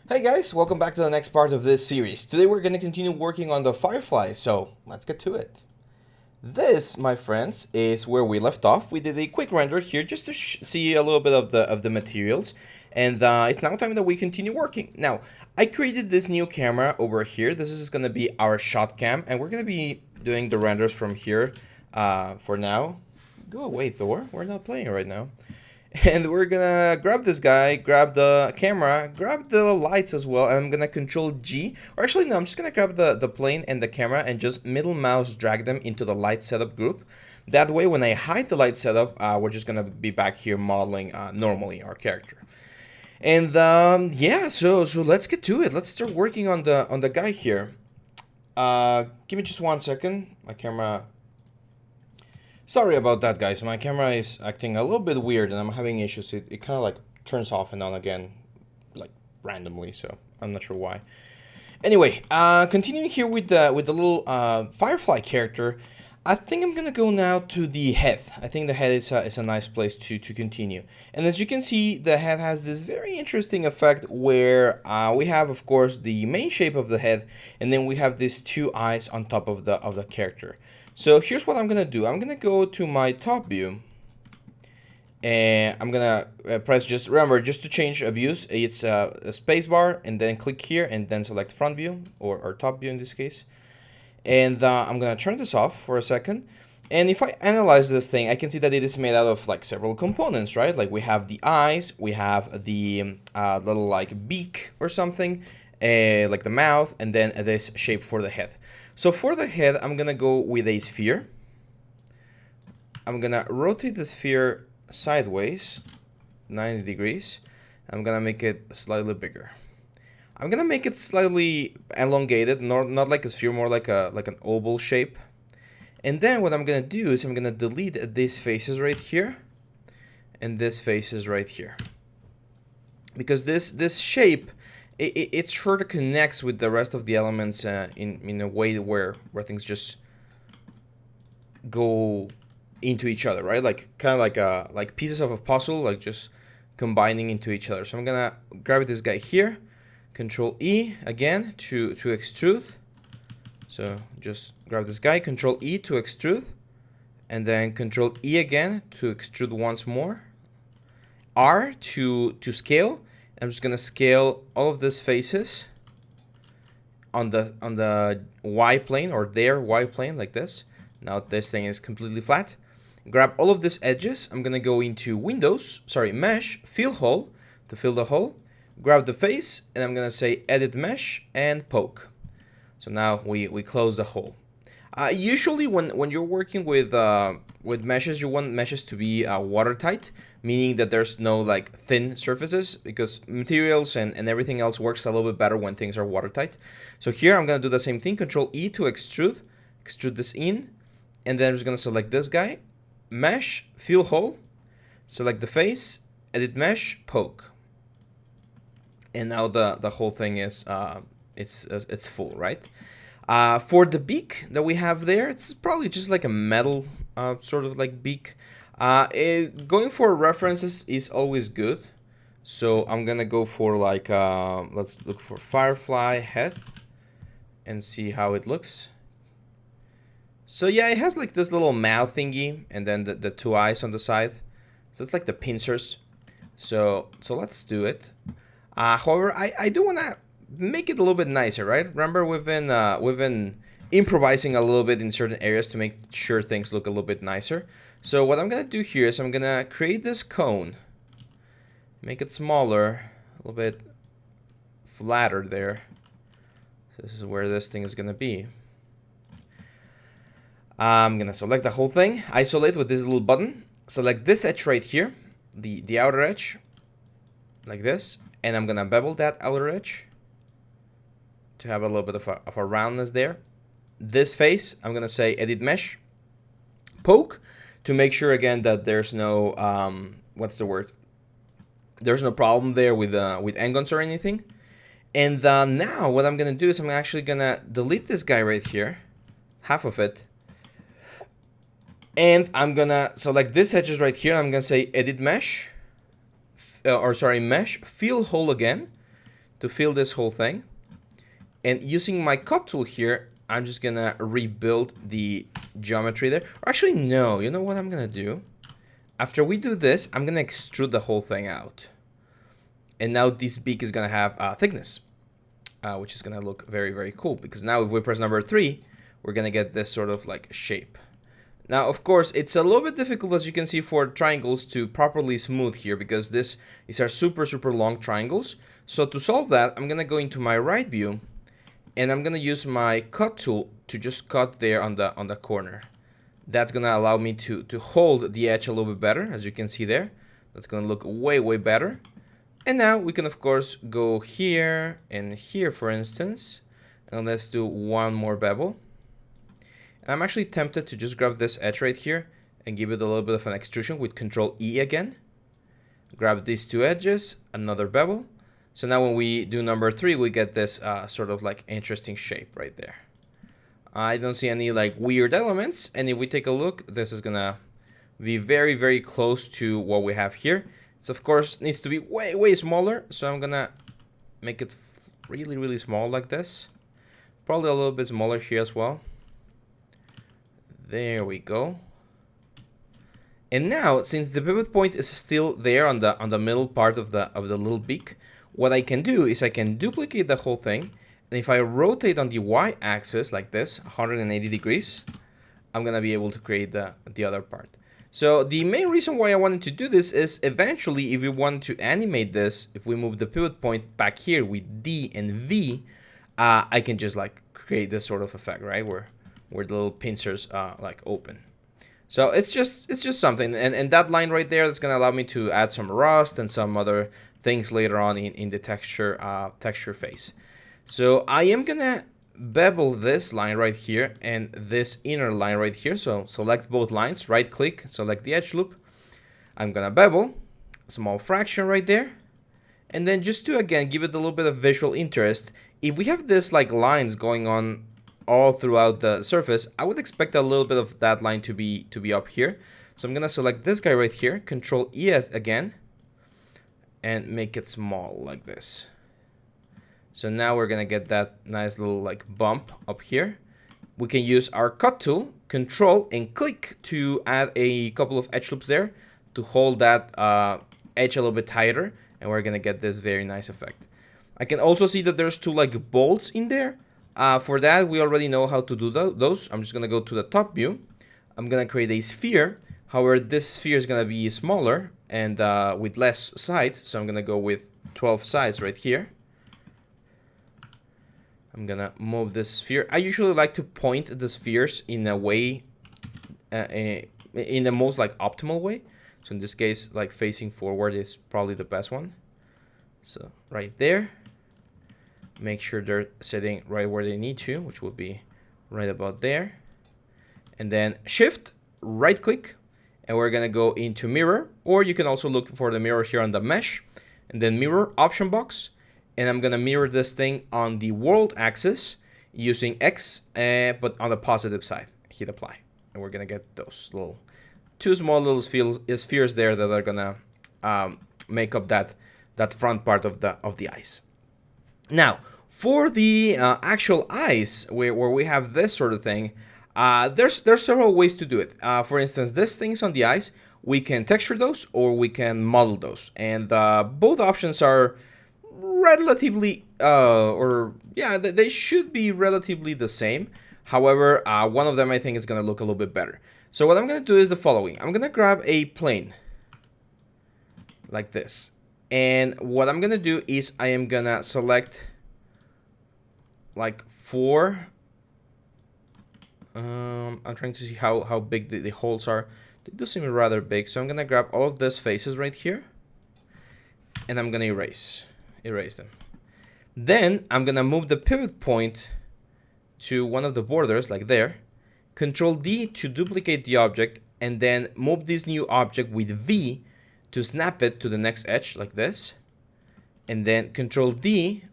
Hey guys, welcome back to the next part of this series. Today we're going to continue working on the Firefly, so let's get to it. This, my friends, is where we left off. We did a quick render here just to see a little bit of the materials, and it's now time that we continue working. Now, I created this new camera over here. This is going to be our shot cam, and we're going to be doing the renders from here for now. Go away, Thor. We're not playing right now. And we're gonna grab this guy, grab the camera, grab the lights as well, and I'm gonna control G. Or actually, no, I'm just gonna grab the plane and the camera and just middle mouse drag them into the light setup group. That way, when I hide the light setup, we're just gonna be back here modeling normally our character. And yeah, so let's get to it. Let's start working on the guy here. Give me just 1 second. My camera. Sorry about that, guys. My camera is acting a little bit weird and I'm having issues. It kind of like turns off and on again, like randomly, so I'm not sure why. Anyway, continuing here with the little Firefly character, I think I'm gonna go now to the head. I think the head is a nice place to continue. And as you can see, the head has this very interesting effect where we have, of course, the main shape of the head, and then we have these two eyes on top of the character. So here's what I'm gonna do. I'm gonna go to my top view, and I'm gonna press just to change views, it's a space bar, and then click here, and then select front view or top view in this case. And I'm gonna turn this off for a second. And if I analyze this thing, I can see that it is made out of like several components, right? Like we have the eyes, we have the little like beak or something, like the mouth, and then this shape for the head. So for the head, I'm gonna go with a sphere. I'm gonna rotate the sphere sideways, 90 degrees. I'm gonna make it slightly bigger. I'm gonna make it slightly elongated, not like a sphere, more like an oval shape. And then what I'm gonna do is I'm gonna delete these faces right here, and this faces right here, because this shape, it sort of connects with the rest of the elements in a way where things just go into each other, right? Like kind of like pieces of a puzzle, like just combining into each other. So I'm gonna grab this guy here, Control E again to extrude. So just grab this guy, Control E to extrude, and then Control E again to extrude once more. R to scale. I'm just gonna scale all of these faces on the Y plane, or their Y plane, like this. Now this thing is completely flat. Grab all of these edges. I'm gonna go into Mesh, Fill Hole to fill the hole. Grab the face, and I'm gonna say Edit Mesh and Poke. So now we close the hole. Usually when you're working with meshes, you want meshes to be watertight, meaning that there's no like thin surfaces, because materials and everything else works a little bit better when things are watertight. So here I'm gonna do the same thing, Control E to extrude this in, and then I'm just gonna select this guy, Mesh, Fill Hole, select the face, Edit Mesh, Poke. And now the whole thing is it's full, right? For the beak that we have there, it's probably just like a metal sort of like beak. Going for references is always good. So I'm gonna go for like, let's look for Firefly head and see how it looks. So yeah, it has like this little mouth thingy, and then the two eyes on the side. So it's like the pincers. So let's do it. However, I do wanna make it a little bit nicer, right? Remember, we've been improvising a little bit in certain areas to make sure things look a little bit nicer. So what I'm gonna do here is I'm gonna create this cone, make it smaller, a little bit flatter there. So this is where this thing is gonna be. I'm gonna select the whole thing, isolate with this little button, select this edge right here, the outer edge, like this, and I'm gonna bevel that outer edge to have a little bit of a roundness there. This face, I'm gonna say Edit Mesh, Poke, to make sure again that there's no what's the word? There's no problem there with endguns or anything. And now what I'm gonna do is I'm actually gonna delete this guy right here, half of it, and I'm gonna select this edges right here. I'm gonna say Edit Mesh, Mesh, Fill Hole again, to fill this whole thing. And using my cut tool here, I'm just gonna rebuild the geometry there. Or actually, no, you know what I'm gonna do? After we do this, I'm gonna extrude the whole thing out. And now this beak is gonna have thickness, which is gonna look very, very cool. Because now if we press number 3, we're gonna get this sort of like shape. Now, of course, it's a little bit difficult, as you can see, for triangles to properly smooth here, because these are super, super long triangles. So to solve that, I'm gonna go into my right view, and I'm gonna use my cut tool to just cut there on the corner. That's gonna allow me to hold the edge a little bit better, as you can see there. That's gonna look way, way better. And now we can, of course, go here and here, for instance, and let's do one more bevel. And I'm actually tempted to just grab this edge right here and give it a little bit of an extrusion with Control E again. Grab these two edges, another bevel. So now when we do number 3, we get this sort of like interesting shape right there. I don't see any like weird elements. And if we take a look, this is gonna be very, very close to what we have here. So of course needs to be way, way smaller. So I'm gonna make it really, really small like this. Probably a little bit smaller here as well. There we go. And now, since the pivot point is still there on the middle part of the little beak, what I can do is I can duplicate the whole thing, and if I rotate on the y-axis like this, 180 degrees, I'm gonna be able to create the other part. So the main reason why I wanted to do this is eventually, if we want to animate this, if we move the pivot point back here with D and V, I can just like create this sort of effect, right, where the little pincers like open. So it's just something, and that line right there is gonna allow me to add some rust and some other things later on in the texture phase. So I am gonna bevel this line right here and this inner line right here. So select both lines, right click, select the edge loop. I'm gonna bevel, small fraction right there. And then just to again give it a little bit of visual interest, if we have this like lines going on all throughout the surface, I would expect a little bit of that line to be up here. So I'm gonna select this guy right here, Control E again, and make it small like this. So now we're gonna get that nice little like bump up here. We can use our cut tool, Control and click to add a couple of edge loops there to hold that edge a little bit tighter, and we're gonna get this very nice effect. I can also see that there's two like bolts in there. For that, we already know how to do those. I'm just gonna go to the top view. I'm gonna create a sphere. However, this sphere is gonna be smaller and with less sides. So I'm gonna go with 12 sides right here. I'm gonna move this sphere. I usually like to point the spheres in a way, in the most like optimal way. So in this case, like facing forward is probably the best one. So right there. Make sure they're sitting right where they need to, which will be right about there. And then Shift, right click, and we're gonna go into mirror, or you can also look for the mirror here on the mesh, and then mirror option box. And I'm gonna mirror this thing on the world axis using X, but on the positive side. Hit apply, and we're gonna get those little two small little spheres there that are gonna make up that front part of the eyes. Now, for the actual eyes, where we have this sort of thing, there's several ways to do it. For instance, these things on the eyes, we can texture those or we can model those. And both options are relatively, they should be relatively the same. However, one of them I think is going to look a little bit better. So what I'm going to do is the following. I'm going to grab a plane like this. And what I'm gonna do is I am gonna select like 4. I'm trying to see how big the holes are. They do seem rather big, so I'm gonna grab all of these faces right here, and I'm gonna erase them. Then I'm gonna move the pivot point to one of the borders, like there. Control D to duplicate the object, and then move this new object with V to snap it to the next edge like this. And then Control D,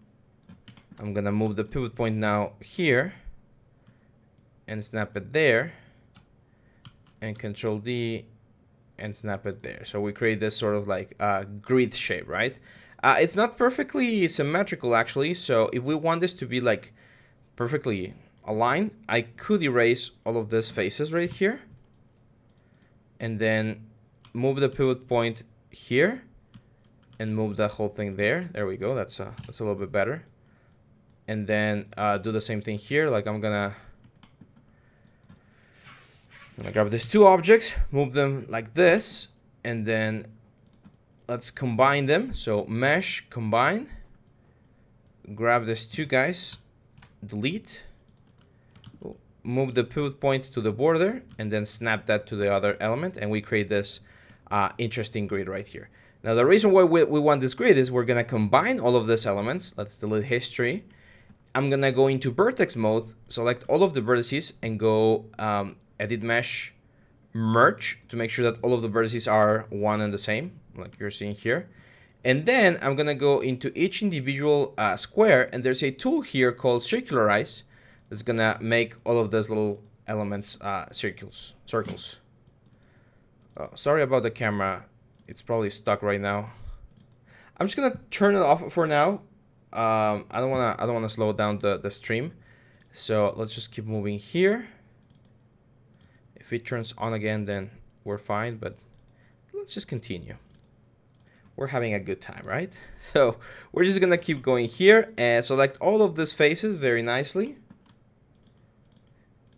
I'm gonna move the pivot point now here and snap it there, and Control D and snap it there. So we create this sort of like grid shape, right? It's not perfectly symmetrical actually, so if we want this to be like perfectly aligned, I could erase all of these faces right here and then move the pivot point here and move the whole thing there. There we go. That's a little bit better. And then do the same thing here. Like I'm gonna grab these two objects, move them like this, and then let's combine them. So mesh, combine, grab these two guys, delete, move the pivot point to the border, and then snap that to the other element, and we create this interesting grid right here. Now the reason why we want this grid is we're gonna combine all of these elements. Let's delete history. I'm gonna go into vertex mode, select all of the vertices, and go edit mesh, merge to make sure that all of the vertices are one and the same, like you're seeing here. And then I'm gonna go into each individual square, and there's a tool here called circularize that's gonna make all of those little elements circles. Oh, sorry about the camera. It's probably stuck right now. I'm just gonna turn it off for now. I don't wanna slow down the stream. So let's just keep moving here. If it turns on again, then we're fine, but let's just continue. We're having a good time, right? So we're just gonna keep going here and select all of these faces very nicely.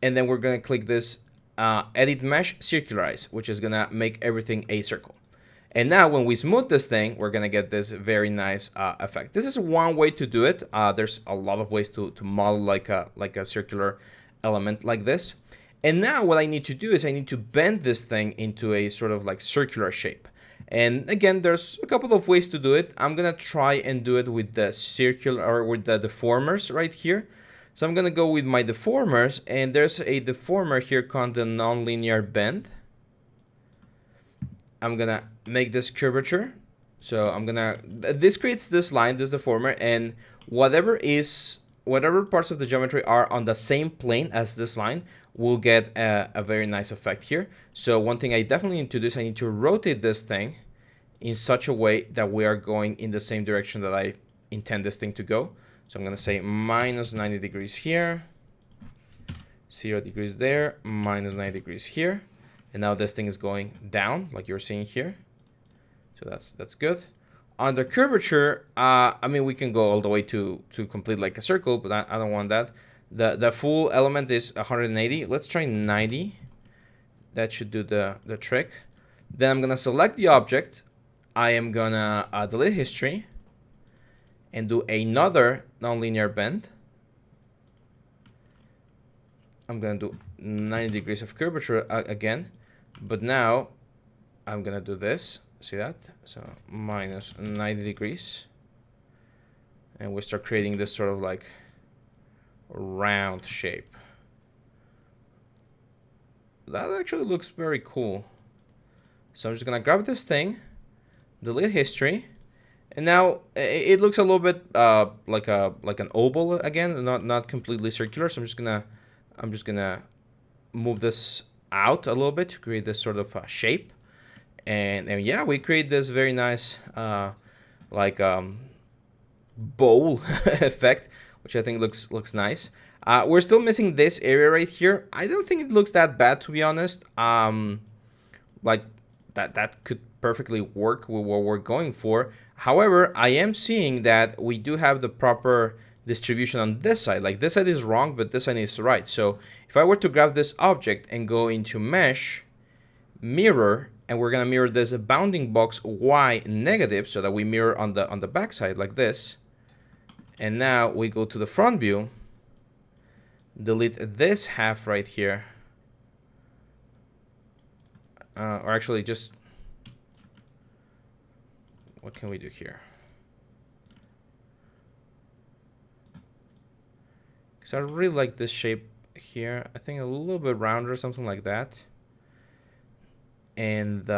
And then we're gonna click this edit mesh circularize, which is gonna make everything a circle. And now when we smooth this thing, we're gonna get this very nice effect. This is one way to do it. There's a lot of ways to model like a circular element like this. And now what I need to do is I need to bend this thing into a sort of like circular shape. And again, there's a couple of ways to do it. I'm gonna try and do it with the circular or with the deformers right here. So I'm gonna go with my deformers, and there's a deformer here called the nonlinear bend. I'm gonna make this curvature. So this creates this line, this deformer, and whatever parts of the geometry are on the same plane as this line will get a very nice effect here. So one thing I definitely need to do is I need to rotate this thing in such a way that we are going in the same direction that I intend this thing to go. So I'm gonna say minus 90 degrees here, 0 degrees there, minus 90 degrees here. And now this thing is going down, like you're seeing here. So that's good. On the curvature, I mean, we can go all the way to complete like a circle, but I don't want that. The full element is 180. Let's try 90. That should do the trick. Then I'm gonna select the object. I am gonna delete history and do another nonlinear bend. I'm gonna do 90 degrees of curvature again. But now I'm gonna do this, see that? So minus 90 degrees. And we start creating this sort of like round shape. That actually looks very cool. So I'm just gonna grab this thing, delete history, and now it looks a little bit like an oval again, not completely circular. So I'm just gonna move this out a little bit to create this sort of shape, and yeah, we create this very nice bowl effect, which I think looks nice. We're still missing this area right here. I don't think it looks that bad, to be honest. Like that could perfectly work with what we're going for. However, I am seeing that we do have the proper distribution on this side. Like this side is wrong, but this side is right. So if I were to grab this object and go into mesh, mirror, and we're gonna mirror this bounding box y negative so that we mirror on the back side like this. And now we go to the front view, delete this half right here. Or actually just, what can we do here? Because I really like this shape here. I think a little bit rounder or something like that. And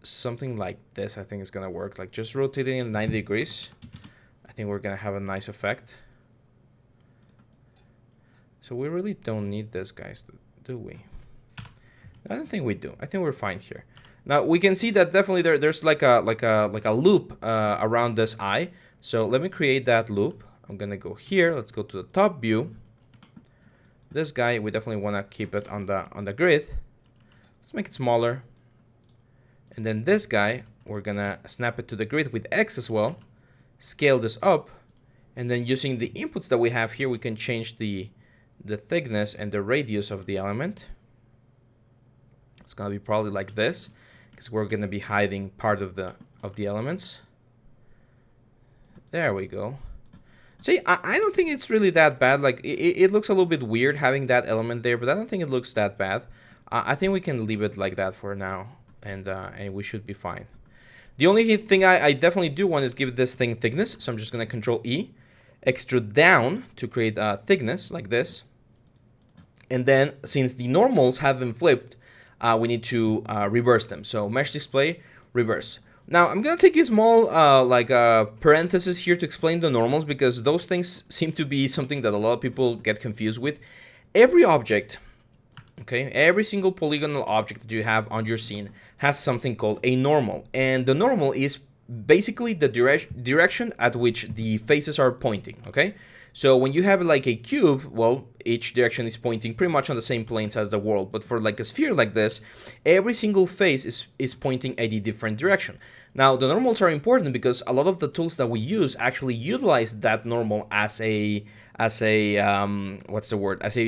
something like this I think is gonna work. Like just rotating in 90 degrees. I think we're gonna have a nice effect. So we really don't need this, guys, do we? I don't think we do. I think we're fine here. Now we can see that definitely there's like a loop around this eye. So let me create that loop. I'm gonna go here. Let's go to the top view. This guy, we definitely want to keep it on the grid. Let's make it smaller. And then this guy, we're gonna snap it to the grid with X as well. Scale this up, and then using the inputs that we have here, we can change the thickness and the radius of the element. It's gonna be probably like this, because we're gonna be hiding part of the elements. There we go. See, I don't think it's really that bad. Like, it looks a little bit weird having that element there, but I don't think it looks that bad. I think we can leave it like that for now, and we should be fine. The only thing I definitely do want is give this thing thickness, so I'm just gonna Control E, extrude down to create a thickness like this. And then, since the normals have been flipped, we need to reverse them. So mesh display, reverse. Now I'm gonna take a small parenthesis here to explain the normals, because those things seem to be something that a lot of people get confused with. Every object, okay, every single polygonal object that you have on your scene has something called a normal, and the normal is basically the direction at which the faces are pointing. Okay, so when you have like a cube, well, each direction is pointing pretty much on the same planes as the world. But for like a sphere like this, every single face is pointing at a different direction. Now, the normals are important because a lot of the tools that we use actually utilize that normal as a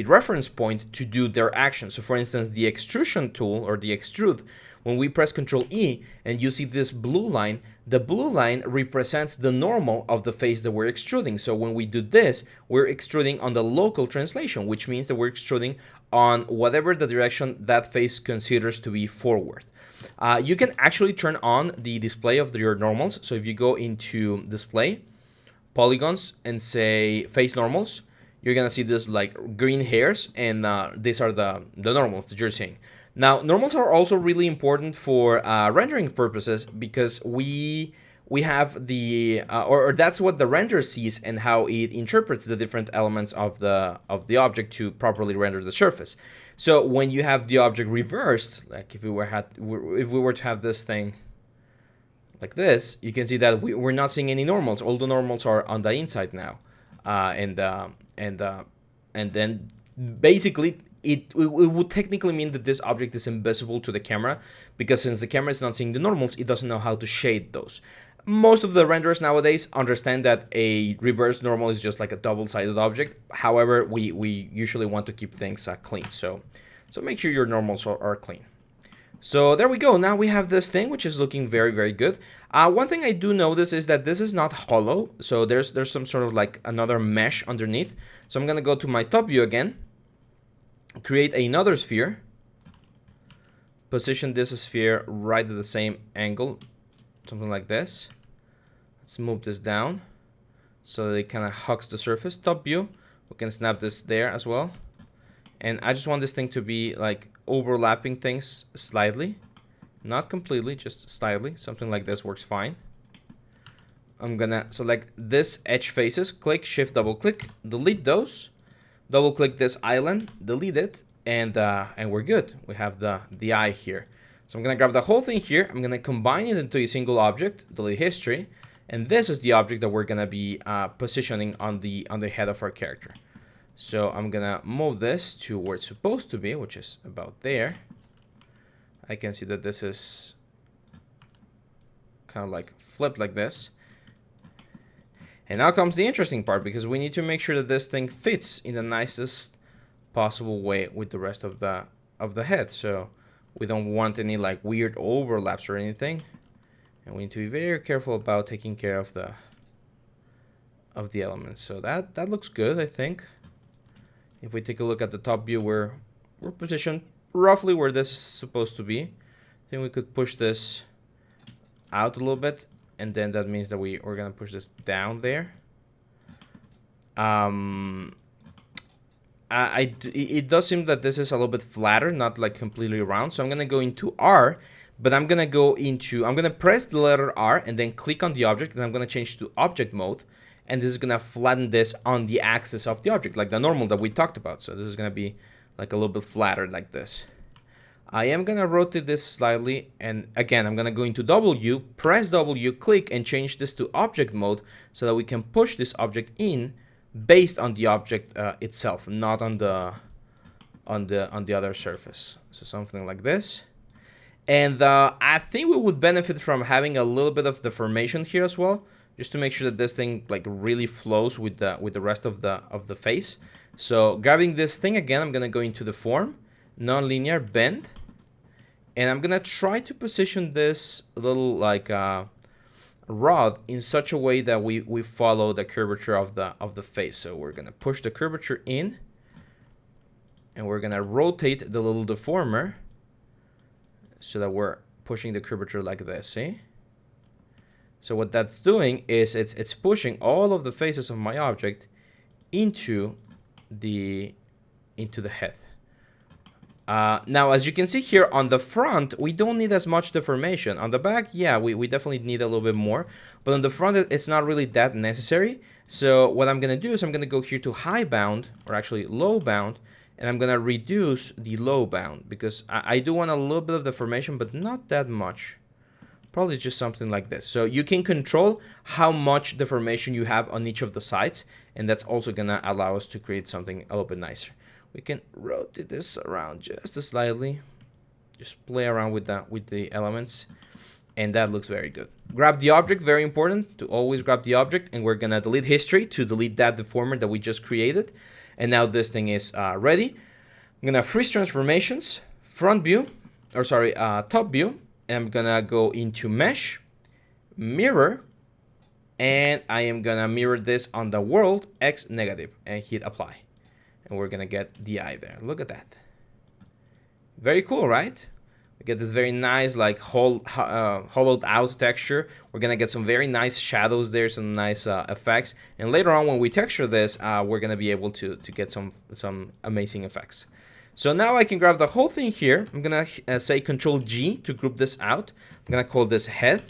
reference point to do their action. So for instance, the extrusion tool, or the extrude, when we press Control E and you see this blue line, the blue line represents the normal of the face that we're extruding. So when we do this, we're extruding on the local translation, which means that we're extruding on whatever the direction that face considers to be forward. You can actually turn on the display of your normals. So if you go into display, polygons, and say face normals, you're gonna see this like green hairs, and these are the normals that you're seeing. Now, normals are also really important for rendering purposes, because we have the or that's what the render sees and how it interprets the different elements of the object to properly render the surface. So when you have the object reversed, like if we were to have this thing like this, you can see that we're not seeing any normals. All the normals are on the inside now, and then basically it would technically mean that this object is invisible to the camera, because since the camera is not seeing the normals, it doesn't know how to shade those. Most of the renderers nowadays understand that a reverse normal is just like a double-sided object. However, we usually want to keep things clean, so make sure your normals are clean. So there we go. Now we have this thing, which is looking very, very good. One thing I do notice is that this is not hollow, so there's some sort of like another mesh underneath. So I'm gonna go to my top view again, create another sphere, position this sphere right at the same angle, something like this. Let's move this down so that it kind of hugs the surface. Top view, we can snap this there as well. And I just want this thing to be like overlapping things slightly, not completely, just slightly. Something like this works fine. I'm gonna select this edge faces, click, shift, double click, delete those, double click this island, delete it, and we're good. We have the eye here. So I'm gonna grab the whole thing here. I'm gonna combine it into a single object, delete history, and this is the object that we're gonna be positioning on the head of our character. So I'm gonna move this to where it's supposed to be, which is about there. I can see that this is kind of like flipped like this. And now comes the interesting part, because we need to make sure that this thing fits in the nicest possible way with the rest of the head. So we don't want any like weird overlaps or anything. And we need to be very careful about taking care of the elements. So that looks good, I think. If we take a look at the top view, we're positioned roughly where this is supposed to be. I think we could push this out a little bit, and then that means that we're gonna push this down there. It does seem that this is a little bit flatter, not like completely round. So I'm gonna go into R, but I'm gonna press the letter R and then click on the object, and I'm gonna change to object mode. And this is gonna flatten this on the axis of the object, like the normal that we talked about. So this is gonna be like a little bit flatter like this. I am gonna rotate this slightly, and again, I'm gonna go into W, press W, click, and change this to object mode so that we can push this object in based on the object itself, not on the other surface. So something like this. And I think we would benefit from having a little bit of deformation here as well, just to make sure that this thing like really flows with the rest of the face. So grabbing this thing again, I'm gonna go into the form, nonlinear bend, and I'm gonna try to position this little like rod in such a way that we follow the curvature of the face. So we're gonna push the curvature in, and we're gonna rotate the little deformer so that we're pushing the curvature like this. See? So what that's doing is it's pushing all of the faces of my object into the head. Now, as you can see here on the front, we don't need as much deformation. On the back, yeah, we definitely need a little bit more. But on the front, it's not really that necessary. So what I'm going to do is I'm going to go here to high bound, or actually low bound, and I'm going to reduce the low bound because I do want a little bit of deformation, but not that much. Probably just something like this. So you can control how much deformation you have on each of the sides, and that's also going to allow us to create something a little bit nicer. We can rotate this around just slightly, just play around with the elements, and that looks very good. Grab the object, very important to always grab the object, and we're gonna delete history to delete that deformer that we just created. And now this thing is ready. I'm gonna freeze transformations, front view, or sorry, top view, and I'm gonna go into mesh, mirror, and I am gonna mirror this on the world X negative and hit apply. And we're gonna get the eye there. Look at that. Very cool, right? We get this very nice, like hollowed out texture. We're gonna get some very nice shadows there, some nice effects. And later on, when we texture this, we're gonna be able to get some amazing effects. So now I can grab the whole thing here. I'm gonna say Control G to group this out. I'm gonna call this head,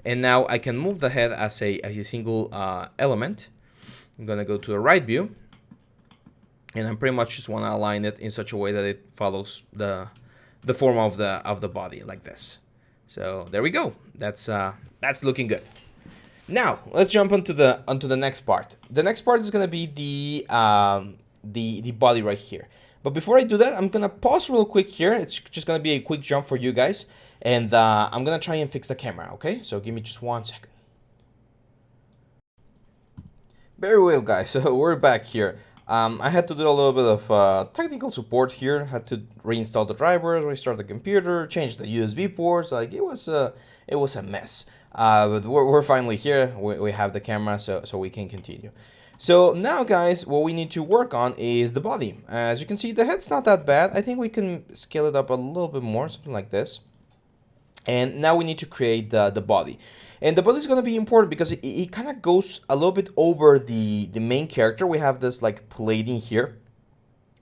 and now I can move the head as a single element. I'm gonna go to a right view. And I pretty much just want to align it in such a way that it follows the form of the body like this. So there we go. That's looking good. Now let's jump onto the next part. The next part is gonna be the body right here. But before I do that, I'm gonna pause real quick here. It's just gonna be a quick jump for you guys, and I'm gonna try and fix the camera. Okay, so give me just 1 second. Very well, guys. So we're back here. I had to do a little bit of technical support here. Had to reinstall the drivers, restart the computer, change the USB ports. Like it was a mess. But we're finally here. We have the camera, so we can continue. So now, guys, what we need to work on is the body. As you can see, the head's not that bad. I think we can scale it up a little bit more, something like this. And now we need to create the body. And the body is going to be important because it kind of goes a little bit over the main character. We have this like plating here,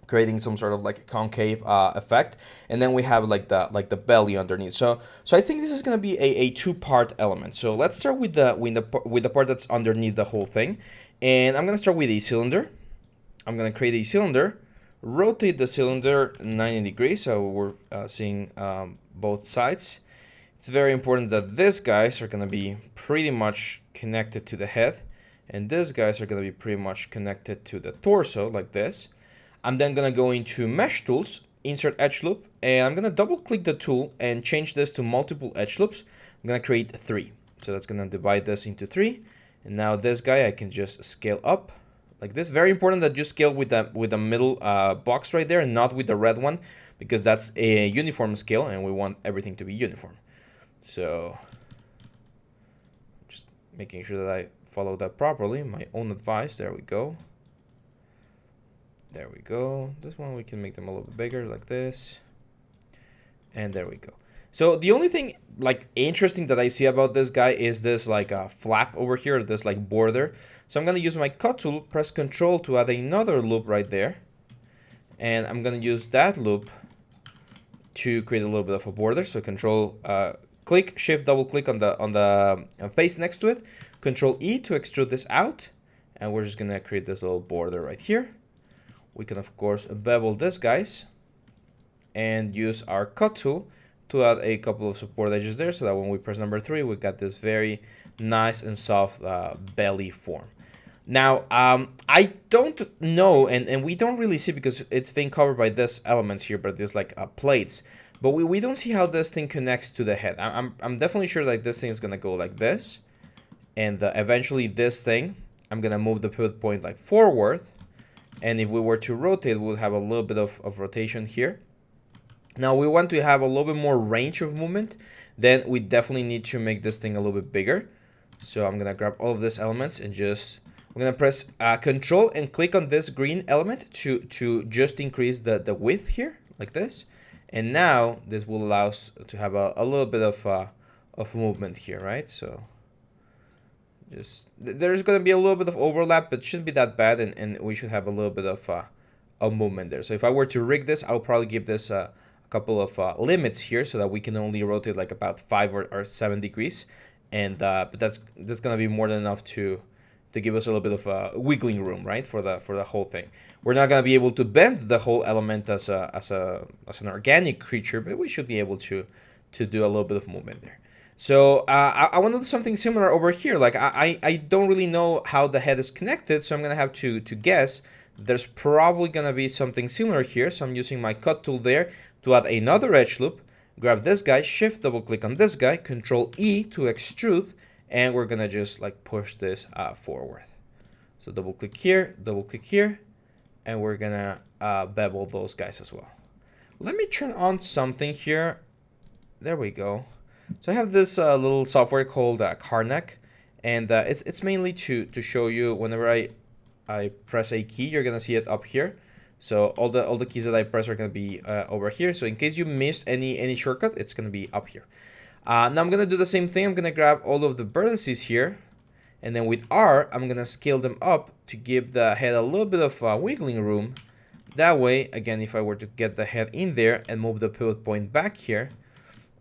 creating some sort of like a concave effect. And then we have like the belly underneath. So I think this is going to be a two-part element. So let's start with the part that's underneath the whole thing. And I'm going to start with a cylinder. I'm going to create a cylinder, rotate the cylinder 90 degrees. So we're seeing both sides. It's very important that these guys are going to be pretty much connected to the head, and these guys are going to be pretty much connected to the torso, like this. I'm then going to go into Mesh Tools, Insert Edge Loop, and I'm going to double click the tool and change this to multiple edge loops. I'm going to create 3. So that's going to divide this into 3. And now this guy I can just scale up like this. Very important that you scale with the middle box right there, and not with the red one, because that's a uniform scale and we want everything to be uniform. So just making sure that I follow that properly, my own advice. There we go. There we go. This one we can make them a little bit bigger like this. And there we go. So the only thing like interesting that I see about this guy is this like a flap over here, this like border. So I'm going to use my cut tool, press Control to add another loop right there. And I'm going to use that loop to create a little bit of a border. So Control click, Shift, double click on the face next to it. Control E to extrude this out, and we're just gonna create this little border right here. We can of course bevel this, guys, and use our cut tool to add a couple of support edges there, so that when we press number 3, we got this very nice and soft belly form. Now, I don't know, and we don't really see because it's being covered by this elements here, but there's like plates. But we don't see how this thing connects to the head. I'm definitely sure like this thing is gonna go like this, and eventually this thing, I'm gonna move the pivot point like forward, and if we were to rotate, we'll have a little bit of rotation here. Now we want to have a little bit more range of movement, then we definitely need to make this thing a little bit bigger. So I'm gonna grab all of these elements and just, I'm gonna press Control and click on this green element to just increase the width here, like this. And now this will allow us to have a little bit of movement here, right? So just, there's gonna be a little bit of overlap, but it shouldn't be that bad, and we should have a little bit of movement there. So if I were to rig this, I'll probably give this a couple of limits here so that we can only rotate like about 5 or 7 degrees. And but that's gonna be more than enough to give us a little bit of wiggling room, right, for the whole thing. We're not gonna be able to bend the whole element as an organic creature, but we should be able to do a little bit of movement there. So I want to do something similar over here. Like I don't really know how the head is connected, so I'm gonna have to guess. There's probably gonna be something similar here. So I'm using my cut tool there to add another edge loop. Grab this guy, shift double click on this guy, Control E to extrude, and we're gonna just like push this forward. So double click here, and we're gonna bevel those guys as well. Let me turn on something here. There we go. So I have this little software called Karnak, and it's mainly to show you whenever I press a key, you're gonna see it up here. So all the keys that I press are gonna be over here. So in case you missed any shortcut, it's gonna be up here. Now I'm gonna do the same thing. I'm gonna grab all of the vertices here, and then with R, I'm gonna scale them up to give the head a little bit of wiggling room. That way, again, if I were to get the head in there and move the pivot point back here,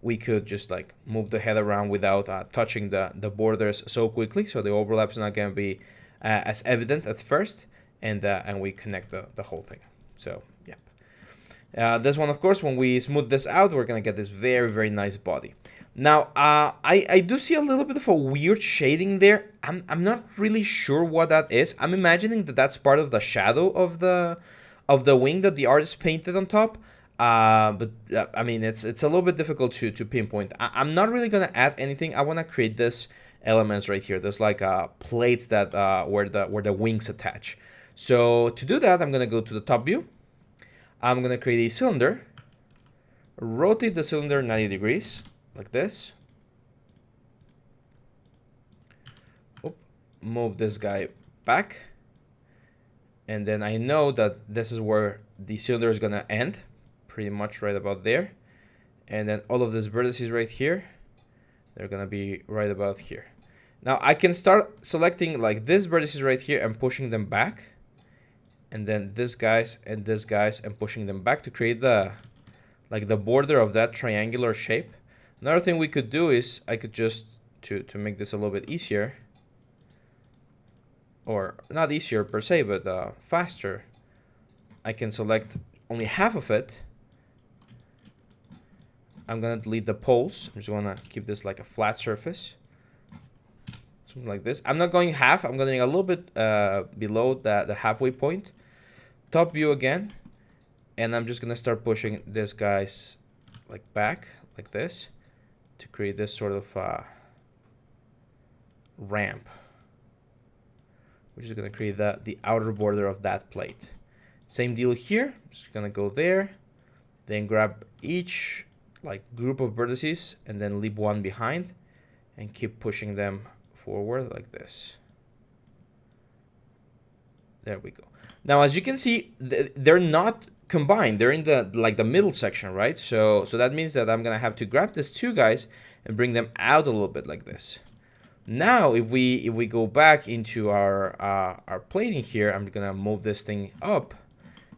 we could just like move the head around without touching the borders so quickly. So the overlap is not gonna be as evident at first, and we connect the whole thing. So yeah, this one, of course, when we smooth this out, we're gonna get this very, very nice body. Now I do see a little bit of a weird shading there. I'm not really sure what that is. I'm imagining that that's part of the shadow of the wing that the artist painted on top. But I mean, it's a little bit difficult to pinpoint. I'm not really gonna add anything. I want to create this elements right here. There's like plates that where the wings attach. So to do that, I'm gonna go to the top view. I'm gonna create a cylinder, rotate the cylinder 90 degrees like this. Move this guy back, and then I know that this is where the cylinder is gonna end, pretty much right about there. And then all of these vertices right here, they're gonna be right about here. Now I can start selecting like these vertices right here and pushing them back, and then this guys and this guys and pushing them back to create the border of that triangular shape. Another thing we could do is I could just to make this a little bit easier, or not easier per se, but faster, I can select only half of it. I'm gonna delete the poles. I'm just gonna keep this like a flat surface, something like this. I'm not going half. I'm going a little bit below the halfway point. Top view again, and I'm just gonna start pushing this guys like back like this to create this sort of ramp, which is gonna create the outer border of that plate. Same deal here. Just gonna go there, then grab each like group of vertices and then leave one behind and keep pushing them forward like this. There we go. Now, as you can see, they're not combined. They're in the middle section, right? So that means that I'm gonna have to grab these two guys and bring them out a little bit like this. Now, if we go back into our plating here, I'm gonna move this thing up,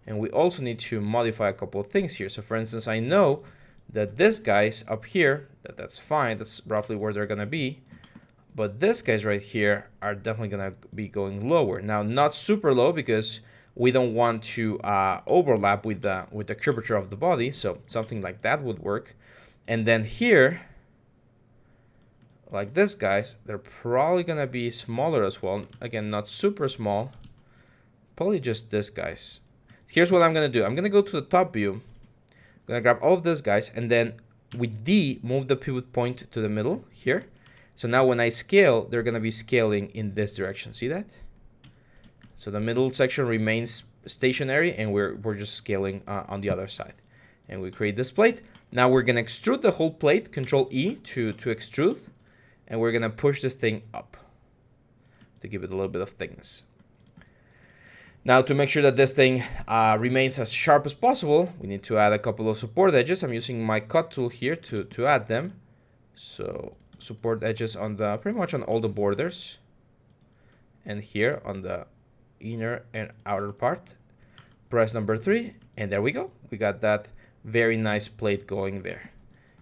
and we also need to modify a couple of things here. So, for instance, I know that this guy's up here, that's fine. That's roughly where they're gonna be. But these guys right here are definitely gonna be going lower. Now, not super low, because we don't want to overlap with the curvature of the body, so something like that would work. And then here, like this, guys, they're probably gonna be smaller as well. Again, not super small, probably just this, guys. Here's what I'm gonna do. I'm gonna go to the top view. I'm gonna grab all of this, guys, and then with D, move the pivot point to the middle here. So now when I scale, they're gonna be scaling in this direction. See that? So the middle section remains stationary, and we're just scaling on the other side. And we create this plate. Now we're gonna extrude the whole plate. Control E to extrude, and we're gonna push this thing up to give it a little bit of thickness. Now, to make sure that this thing remains as sharp as possible, we need to add a couple of support edges. I'm using my cut tool here to add them. So support edges on the pretty much on all the borders, and here on the inner and outer part. Press number 3, and there we go. We got that very nice plate going there.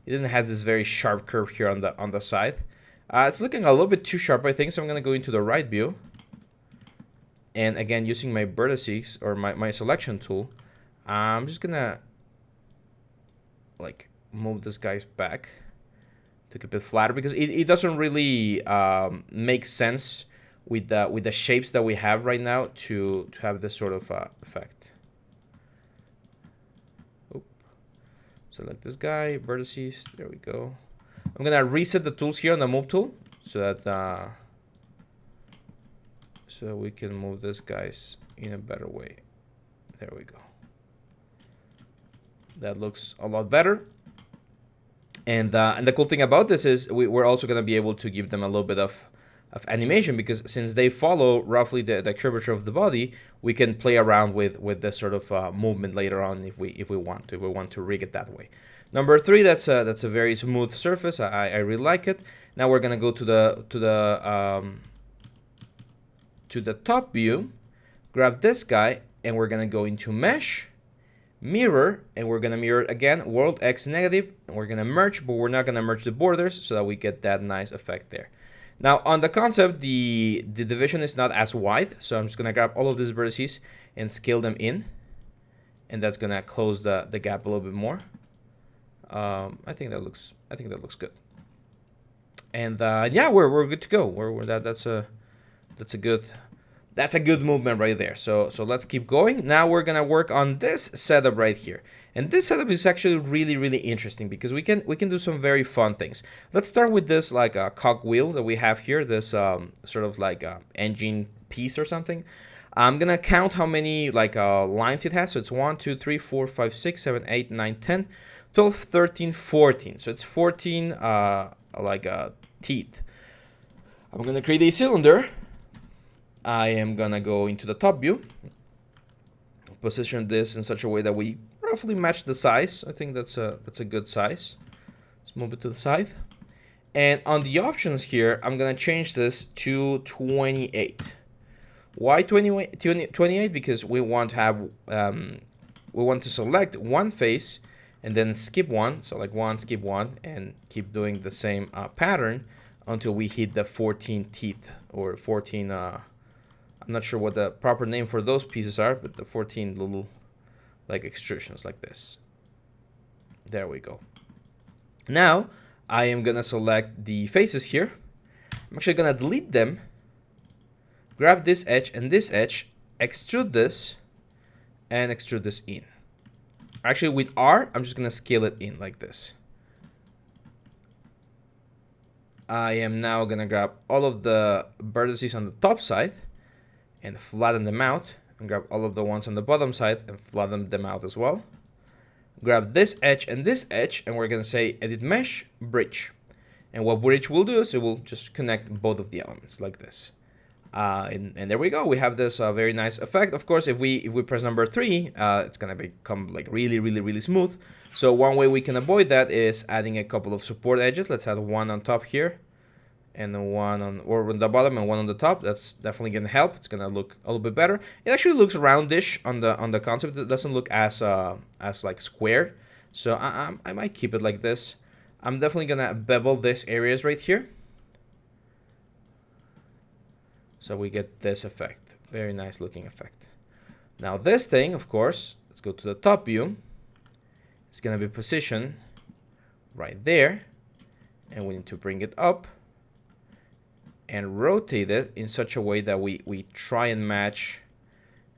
It then has this very sharp curve here on the side. It's looking a little bit too sharp, I think, so I'm gonna go into the right view. And again, using my vertices or my selection tool, I'm just gonna like move this guy's back to keep it flatter, because it doesn't really make sense with the shapes that we have right now to have this sort of effect. Oop. Select this guy, vertices. There we go. I'm gonna reset the tools here on the move tool so that so we can move this guys in a better way. There we go. That looks a lot better. And the cool thing about this is we're also going to be able to give them a little bit of animation, because since they follow roughly the curvature of the body, we can play around with this sort of movement later on if we want to rig it that way. Number 3, that's a very smooth surface. I really like it. Now we're going to go to the top view, grab this guy, and we're gonna go into mesh, mirror, and we're gonna mirror again, world X negative, and we're gonna merge, but we're not gonna merge the borders so that we get that nice effect there. Now on the concept, the division is not as wide, so I'm just gonna grab all of these vertices and scale them in, and that's gonna close the gap a little bit more. I think that looks good. And yeah, we're good to go. That's a good movement right there. So let's keep going. Now we're gonna work on this setup right here. And this setup is actually really interesting, because we can do some very fun things. Let's start with this like a cogwheel that we have here, this sort of like engine piece or something. I'm gonna count how many like lines it has. So it's 1, 2, 3, 4, 5, 6, 7, 8, 9, 10, 12, 13, 14. So it's 14 teeth. I'm gonna create a cylinder. I am gonna go into the top view, position this in such a way that we roughly match the size. I think that's a good size. Let's move it to the side. And on the options here, I'm gonna change this to 28. Why 28? Because we want to have we want to select one face and then skip one. So like one, skip one, and keep doing the same pattern until we hit the 14 teeth, or 14 I'm not sure what the proper name for those pieces are, but the 14 little like extrusions like this. There we go. Now I am gonna select the faces here. I'm actually gonna delete them, grab this edge and this edge, extrude this, and extrude this in. Actually with R, I'm just gonna scale it in like this. I am now gonna grab all of the vertices on the top side and flatten them out, and grab all of the ones on the bottom side and flatten them out as well. Grab this edge, and we're gonna say edit mesh, bridge. And what bridge will do is it will just connect both of the elements like this. And there we go. We have this very nice effect. Of course, if we press number 3, it's gonna become like really smooth. So one way we can avoid that is adding a couple of support edges. Let's add one on top here, and then one on the bottom and one on the top. That's definitely gonna help. It's gonna look a little bit better. It actually looks roundish on the concept. It doesn't look as like squared. So I might keep it like this. I'm definitely gonna bevel this areas right here, so we get this effect. Very nice looking effect. Now this thing, of course, let's go to the top view. It's gonna be positioned right there, and we need to bring it up and rotate it in such a way that we try and match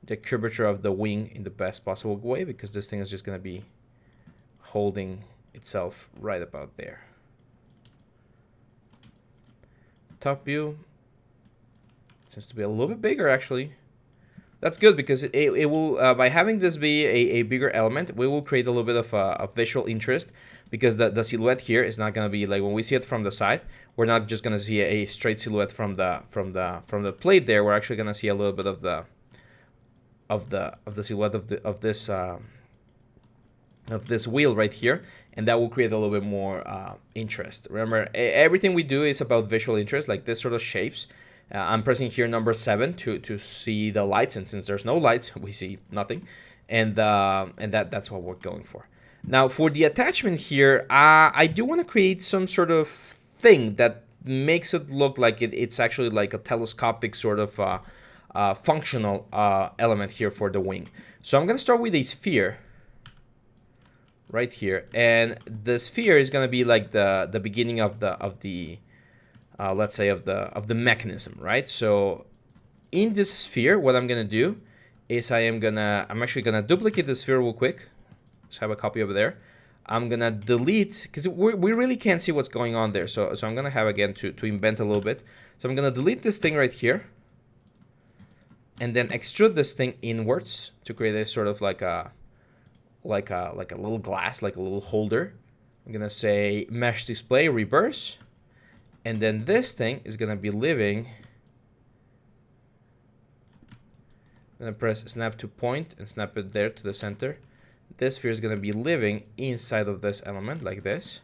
the curvature of the wing in the best possible way, because this thing is just gonna be holding itself right about there. Top view seems to be a little bit bigger, actually. That's good, because it will, by having this be a bigger element, we will create a little bit of a visual interest, because the silhouette here is not going to be like, when we see it from the side, we're not just going to see a straight silhouette from the plate there. We're actually going to see a little bit of the silhouette of this wheel right here, and that will create a little bit more interest. Remember, everything we do is about visual interest, like this sort of shapes. I'm pressing here number 7 to see the lights, and since there's no lights, we see nothing, and that's what we're going for. Now for the attachment here, I do want to create some sort of thing that makes it look like it's actually like a telescopic sort of functional element here for the wing. So I'm gonna start with a sphere right here, and the sphere is gonna be like the beginning of the let's say of the mechanism, right? So in this sphere, what I'm gonna do is I'm actually gonna duplicate the sphere real quick. Let's have a copy over there. I'm gonna delete, because we really can't see what's going on there. So I'm gonna have, again, to invent a little bit. So I'm gonna delete this thing right here, and then extrude this thing inwards to create a sort of like a little glass, like a little holder. I'm gonna say mesh display reverse. And then this thing is gonna be living. I'm gonna press snap to point and snap it there to the center. This sphere is gonna be living inside of this element like this.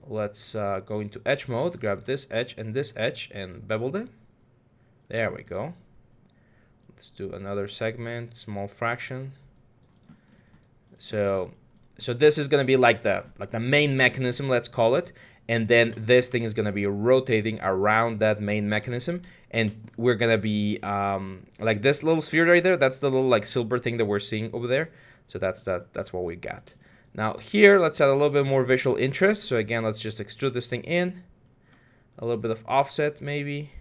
Let's go into edge mode, grab this edge and bevel it. There we go. Let's do another segment, small fraction. So this is gonna be like the main mechanism, let's call it, and then this thing is gonna be rotating around that main mechanism, and we're gonna be like this little sphere right there. That's the little like silver thing that we're seeing over there. So that's what we got. Now here, let's add a little bit more visual interest. So again, let's just extrude this thing in, a little bit of offset maybe.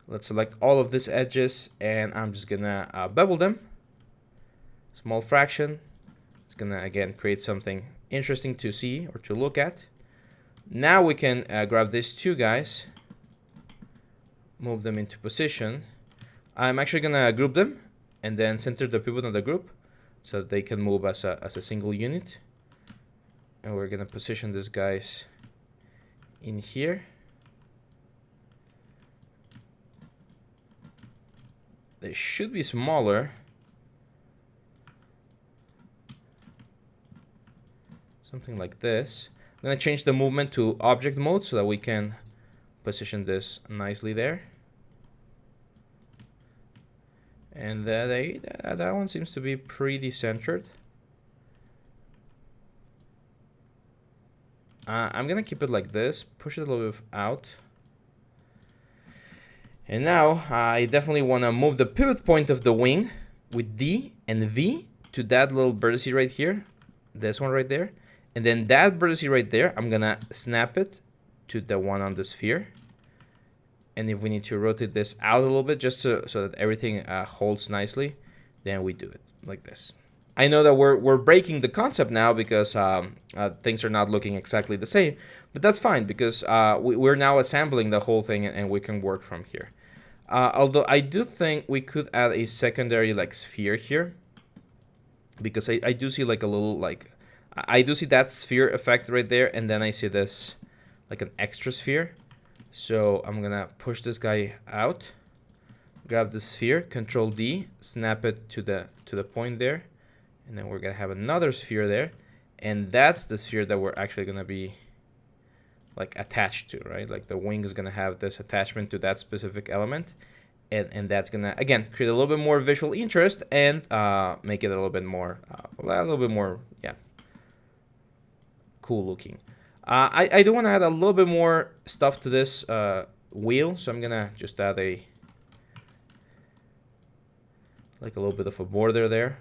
Let's select all of these edges, and I'm just gonna bevel them. Small fraction. It's gonna, again, create something interesting to see or to look at. Now we can grab these two guys, move them into position. I'm actually gonna group them and then center the pivot on the group so that they can move as a single unit. And we're gonna position these guys in here. They should be smaller. Something like this. I'm gonna change the movement to object mode so that we can position this nicely there. And that one seems to be pretty centered. I'm gonna keep it like this, push it a little bit out. And now I definitely want to move the pivot point of the wing with D and V to that little vertex right here, this one right there. And then that vertex right there, I'm gonna snap it to the one on the sphere. And if we need to rotate this out a little bit just so that everything holds nicely, then we do it like this. I know that we're breaking the concept now because things are not looking exactly the same, but that's fine because we're now assembling the whole thing and we can work from here. Although I do think we could add a secondary like sphere here, because I do see like a little like, I do see that sphere effect right there, and then I see this like an extra sphere. So I'm gonna push this guy out, grab the sphere, Control D, snap it to the point there, and then we're gonna have another sphere there, and that's the sphere that we're actually gonna be like attached to, right? Like the wing is gonna have this attachment to that specific element, and that's gonna again create a little bit more visual interest and make it a little bit more yeah, cool looking. I do want to add a little bit more stuff to this wheel, so I'm gonna just add a like a little bit of a border there.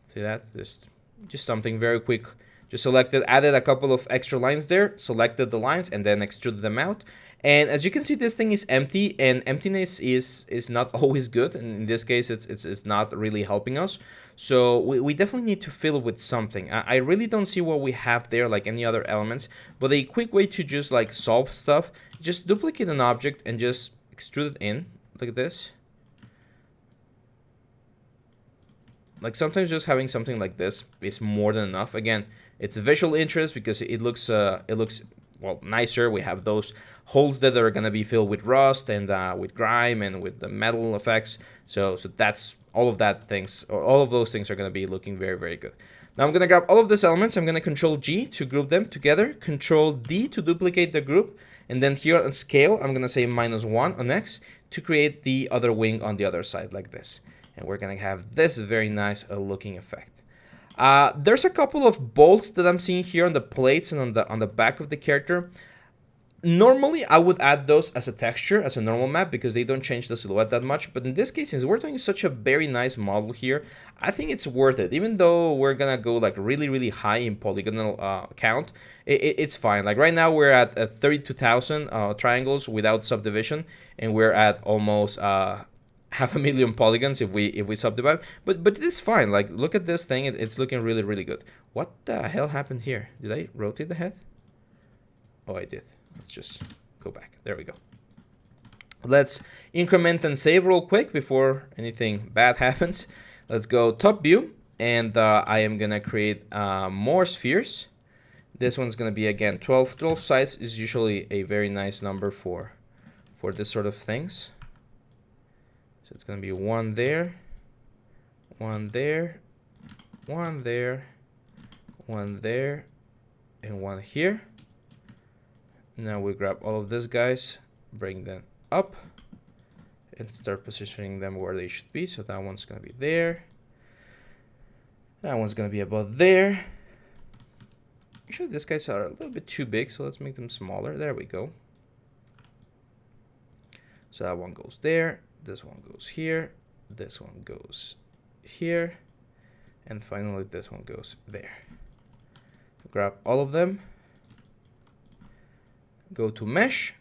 See that? Just something very quick. Just selected, added a couple of extra lines there, selected the lines, and then extruded them out. And as you can see, this thing is empty, and emptiness is not always good. And in this case, it's not really helping us. So we definitely need to fill it with something. I really don't see what we have there, like any other elements. But a quick way to just like solve stuff, just duplicate an object and just extrude it in like this. Like sometimes just having something like this is more than enough. Again, it's a visual interest because it looks well nicer. We have those holes that are gonna be filled with rust and with grime and with the metal effects. So that's all of that things, or all of those things are gonna be looking very, very good. Now I'm gonna grab all of these elements. I'm gonna Control G to group them together, Control D to duplicate the group, and then here on scale I'm gonna say -1 on X to create the other wing on the other side like this. And we're gonna have this very nice looking effect. There's a couple of bolts that I'm seeing here on the plates and on the back of the character. Normally, I would add those as a texture, as a normal map, because they don't change the silhouette that much. But in this case, since we're doing such a very nice model here, I think it's worth it. Even though we're gonna go like really, really high in polygonal count, it's fine. Like right now, we're at 32,000 triangles without subdivision, and we're at almost 500,000 polygons if we subdivide. But it's fine. Like look at this thing; it's looking really, really good. What the hell happened here? Did I rotate the head? Oh, I did. Let's just go back. There we go. Let's increment and save real quick before anything bad happens. Let's go top view, and I am gonna create more spheres. This one's gonna be again 12. 12 sides is usually a very nice number for this sort of things. So it's gonna be one there, one there, one there, one there, and one here. Now we grab all of these guys, bring them up, and start positioning them where they should be. So that one's gonna be there. That one's gonna be about there. Actually, these guys are a little bit too big, so let's make them smaller. There we go. So that one goes there. This one goes here. This one goes here. And finally, this one goes there. Grab all of them. Go to mesh,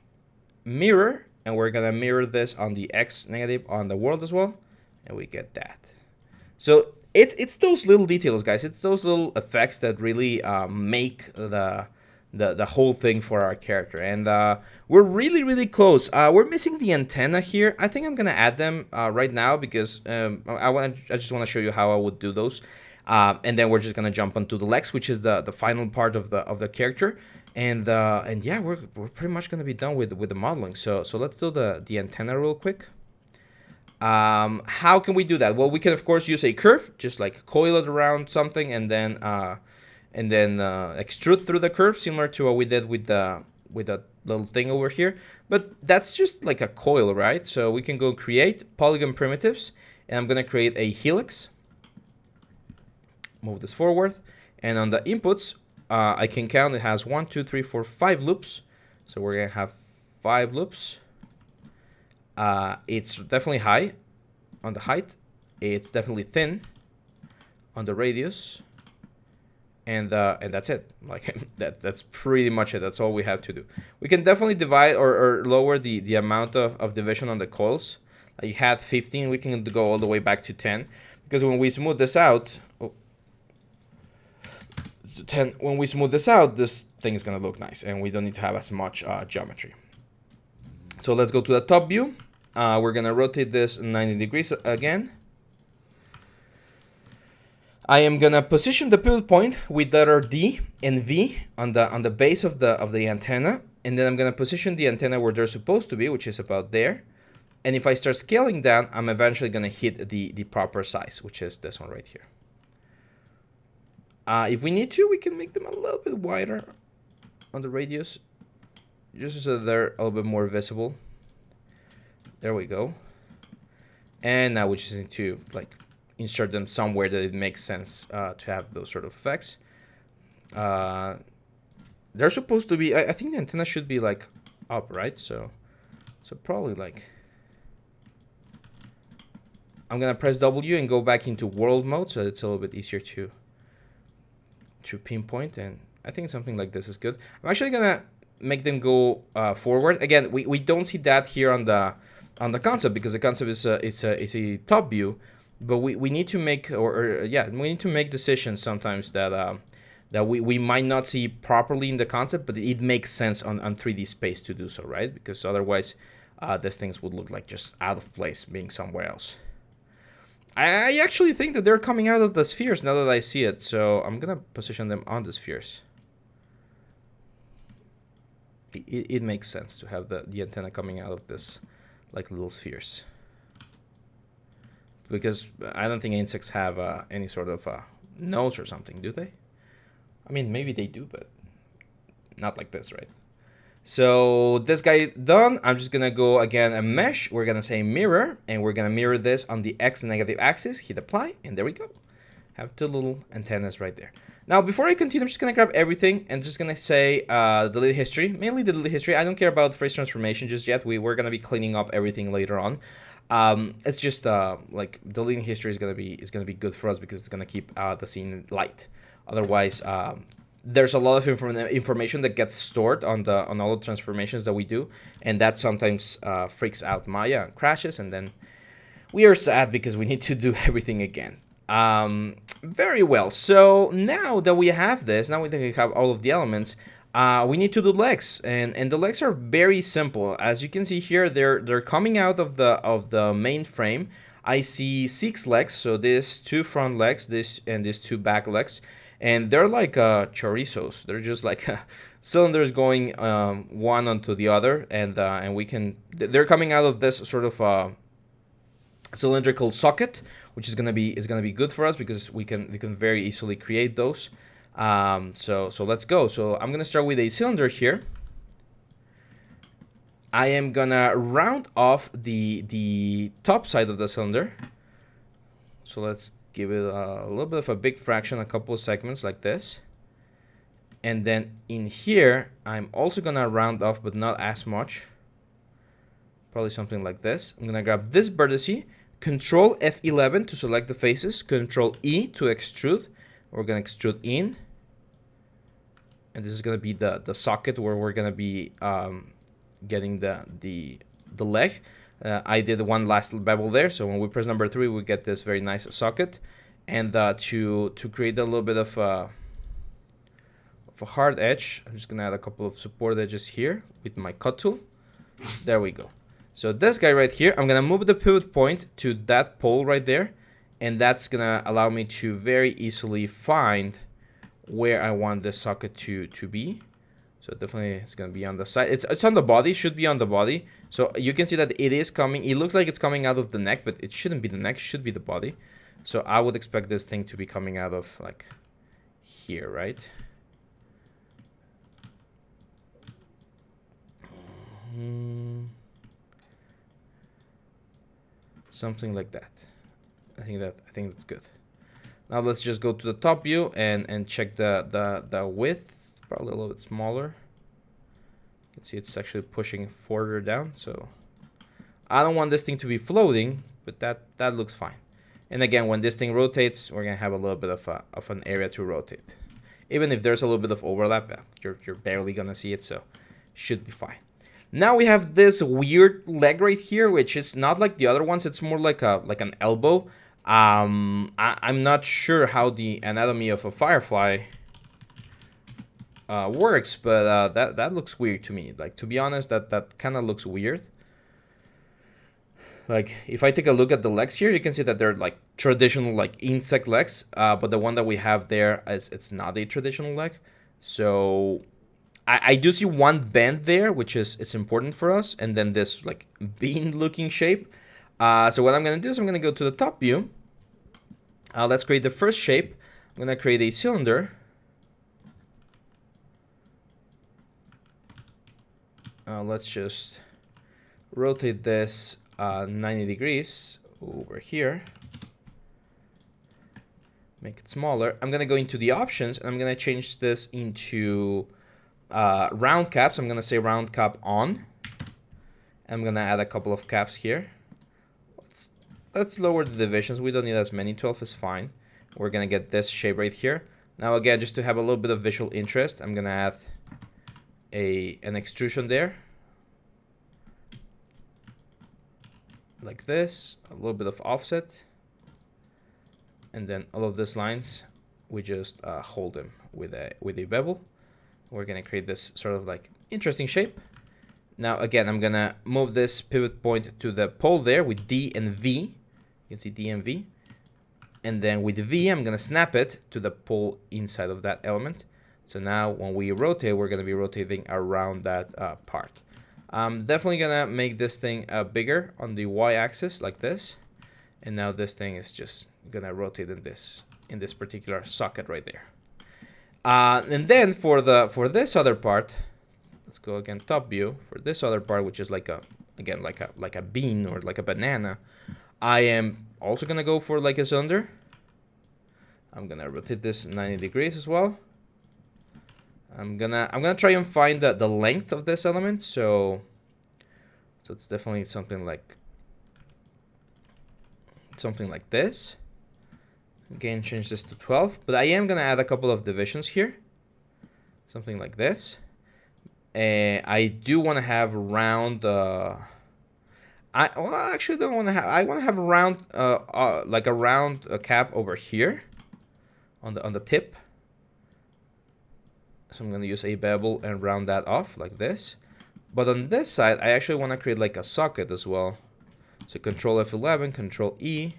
mirror, and we're gonna mirror this on the X negative on the world as well, and we get that. So it's those little details, guys. It's those little effects that really make the whole thing for our character. And we're really, really close. We're missing the antenna here. I think I'm gonna add them right now because I just want to show you how I would do those. And then we're just gonna jump onto the legs, which is the final part of the character. And yeah, we're pretty much gonna be done with the modeling. So let's do the antenna real quick. How can we do that? Well, we can of course use a curve, just like coil it around something, and then extrude through the curve, similar to what we did with that little thing over here. But that's just like a coil, right? So we can go create polygon primitives, and I'm gonna create a helix. Move this forward, and on the inputs, I can count. It has 1, 2, 3, 4, 5 loops. So we're gonna have 5 loops. It's definitely high on the height. It's definitely thin on the radius, and that's it. Like that's pretty much it. That's all we have to do. We can definitely divide or lower the amount of division on the coils. Like you had 15, we can go all the way back to 10, because when we smooth this out. 10. When we smooth this out, this thing is gonna look nice, and we don't need to have as much geometry. So let's go to the top view. We're gonna rotate this 90 degrees again. I am gonna position the pivot point with letter D and V on the base of the antenna, and then I'm gonna position the antenna where they're supposed to be, which is about there. And if I start scaling down, I'm eventually gonna hit the proper size, which is this one right here. If we need to, we can make them a little bit wider on the radius, just so they're a little bit more visible. There we go. And now we just need to like insert them somewhere that it makes sense to have those sort of effects. They're supposed to be, I think the antenna should be like up, right? So probably like I'm gonna press W and go back into world mode, so it's a little bit easier to pinpoint, and I think something like this is good. I'm actually gonna make them go forward. Again, we don't see that here on the concept, because the concept is a top view, but we need to make we need to make decisions sometimes that we might not see properly in the concept, but it makes sense on 3D space to do so, right? Because otherwise these things would look like just out of place being somewhere else. I actually think that they're coming out of the spheres now that I see it, so I'm gonna position them on the spheres. It makes sense to have the antenna coming out of this like little spheres, because I don't think insects have any sort of nose or something, do they? I mean, maybe they do, but not like this, right? So this guy done. I'm just gonna go again and mesh. We're gonna say mirror, and we're gonna mirror this on the X negative axis. Hit apply, and there we go. Have 2 little antennas right there. Now, before I continue, I'm just gonna grab everything and just gonna say delete history, mainly the delete history. I don't care about phrase transformation just yet. We're gonna be cleaning up everything later on. It's just like deleting history is gonna be good for us, because it's gonna keep the scene light. Otherwise, there's a lot of information that gets stored on all the transformations that we do, and that sometimes freaks out Maya and crashes, and then we are sad because we need to do everything again. Very well. So now that we have this, now that we have all of the elements, we need to do legs, and the legs are very simple. As you can see here, they're coming out of the main frame. I see 6 legs, so this 2 front legs, this and these 2 back legs. And they're like chorizos. They're just like cylinders going one onto the other, and they're coming out of this sort of cylindrical socket, which is gonna be good for us, because we can very easily create those. So let's go. So I'm gonna start with a cylinder here. I am gonna round off the top side of the cylinder. So let's give it a little bit of a big fraction, a couple of segments like this. And then in here, I'm also gonna round off, but not as much. Probably something like this. I'm gonna grab this vertex, Control F11 to select the faces, Control E to extrude. We're gonna extrude in. And this is gonna be the socket where we're gonna be getting the leg. I did one last bevel there, so when we press number 3, we get this very nice socket. And to create a little bit of a hard edge, I'm just gonna add a couple of support edges here with my cut tool. There we go. So this guy right here, I'm gonna move the pivot point to that pole right there, and that's gonna allow me to very easily find where I want the socket to be. So definitely it's gonna be on the side. It's on the body, should be on the body. So you can see that it is coming. It looks like it's coming out of the neck, but it shouldn't be the neck, it should be the body. So I would expect this thing to be coming out of like here, right? Something like that. I think that's good. Now let's just go to the top view and check the width. Probably a little bit smaller. You can see it's actually pushing further down, so I don't want this thing to be floating, but that looks fine. And again, when this thing rotates, we're gonna have a little bit of an area to rotate. Even if there's a little bit of overlap, you're barely gonna see it, so should be fine. Now we have this weird leg right here, which is not like the other ones. It's more like an elbow. I'm not sure how the anatomy of a Firefly works, but that looks weird to me. Like, to be honest, that kind of looks weird. Like, if I take a look at the legs here, you can see that they're like traditional like insect legs, but the one that we have there it's not a traditional leg. So I do see one bend there, which it's important for us, and then this like bean looking shape. So what I'm gonna do is I'm gonna go to the top view. Let's create the first shape. I'm gonna create a cylinder. Let's just rotate this 90 degrees over here. Make it smaller. I'm gonna go into the options and I'm gonna change this into round caps. I'm gonna say round cap on. I'm gonna add a couple of caps here. let's lower the divisions. We don't need as many. 12 is fine. We're gonna get this shape right here. Now again, just to have a little bit of visual interest, I'm gonna add an extrusion there, like this, a little bit of offset, and then all of these lines, we just hold them with a bevel. We're gonna create this sort of like interesting shape. Now again, I'm gonna move this pivot point to the pole there with D and V. You can see D and V. And then with V, I'm gonna snap it to the pole inside of that element. So now when we rotate, we're gonna be rotating around that part. I'm definitely gonna make this thing bigger on the Y-axis like this. And now this thing is just gonna rotate in this particular socket right there. And then for this other part, let's go again top view. For this other part, which is like a bean or like a banana, I am also gonna go for like a cylinder. I'm gonna rotate this 90 degrees as well. I'm gonna try and find the length of this element. So it's definitely something like this. Again, change this to 12, but I am gonna add a couple of divisions here, something like this. I do want to have round. I actually don't want to have. I want to have a round, like a round cap over here, on the tip. So I'm gonna use a bevel and round that off like this. But on this side, I actually want to create like a socket as well. So Control F11, Control E.